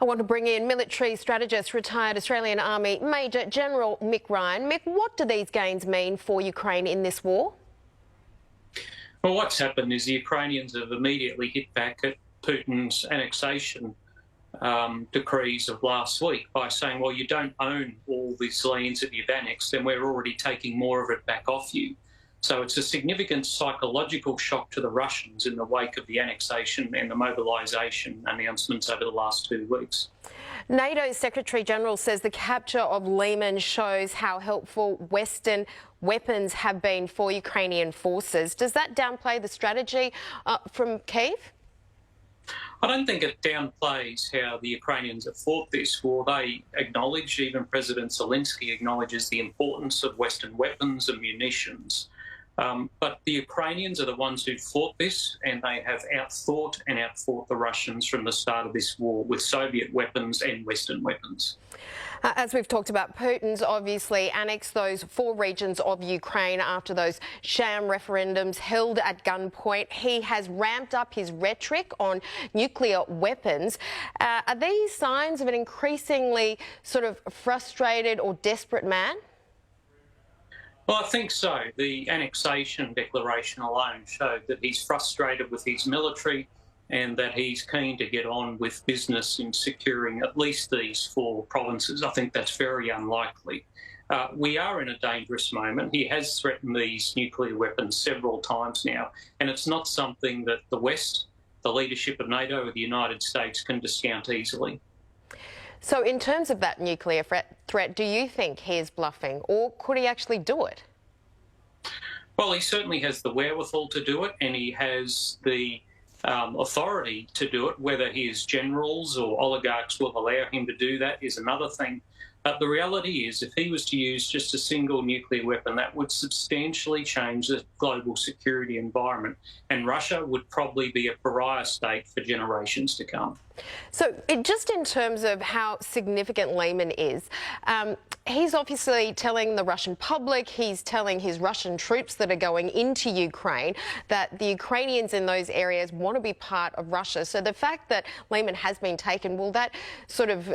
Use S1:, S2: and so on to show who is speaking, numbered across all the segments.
S1: I want to bring in military strategist, retired Australian Army Major General Mick Ryan. Mick, what do these gains mean for Ukraine in this war?
S2: Well, what's happened is the Ukrainians have immediately hit back at Putin's annexation decrees of last week by saying, well, you don't own all these lands that you've annexed, and we're already taking more of it back off you. So it's a significant psychological shock to the Russians in the wake of the annexation and the mobilisation announcements over the last 2 weeks.
S1: NATO's Secretary-General says the capture of Lyman shows how helpful Western weapons have been for Ukrainian forces. Does that downplay the strategy from Kyiv?
S2: I don't think it downplays how the Ukrainians have fought this war. They acknowledge, even President Zelensky acknowledges the importance of Western weapons and munitions. But the Ukrainians are the ones who fought this, and they have outthought and outfought the Russians from the start of this war with Soviet weapons and Western weapons.
S1: As we've talked about, Putin's obviously annexed those 4 regions of Ukraine after those sham referendums held at gunpoint. He has ramped up his rhetoric on nuclear weapons. Are these signs of an increasingly sort of frustrated or desperate man?
S2: Well, I think so. The annexation declaration alone showed that he's frustrated with his military and that he's keen to get on with business in securing at least these 4 provinces. I think that's very unlikely. We are in a dangerous moment. He has threatened these nuclear weapons several times now, and it's not something that the West, the leadership of NATO or the United States can discount easily.
S1: So in terms of that nuclear threat, do you think he is bluffing, or could he actually do it?
S2: Well, he certainly has the wherewithal to do it, and he has the authority to do it. Whether his generals or oligarchs will allow him to do that is another thing. But the reality is, if he was to use just a single nuclear weapon, that would substantially change the global security environment, and Russia would probably be a pariah state for generations to come.
S1: So just in terms of how significant Lyman is, he's obviously telling the Russian public, he's telling his Russian troops that are going into Ukraine that the Ukrainians in those areas want to be part of Russia. So the fact that Lyman has been taken, will that sort of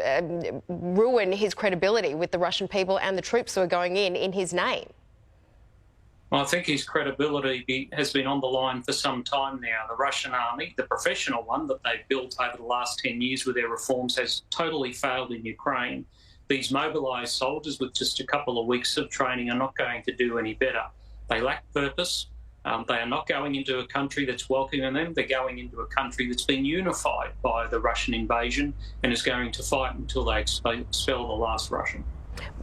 S1: ruin his credibility with the Russian people and the troops who are going in his name?
S2: Well, I think his credibility has been on the line for some time now. The Russian army, the professional one that they've built over the last 10 years with their reforms, has totally failed in Ukraine. These mobilised soldiers with just a couple of weeks of training are not going to do any better. They lack purpose. They are not going into a country that's welcoming them. They're going into a country that's been unified by the Russian invasion and is going to fight until they expel the last Russian.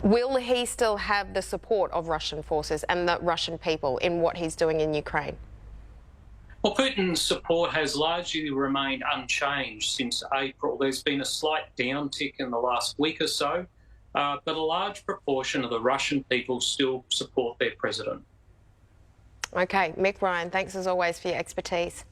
S1: Will he still have the support of Russian forces and the Russian people in what he's doing in Ukraine?
S2: Well, Putin's support has largely remained unchanged since April. There's been a slight downtick in the last week or so, but a large proportion of the Russian people still support their president.
S1: OK, Mick Ryan, thanks as always for your expertise.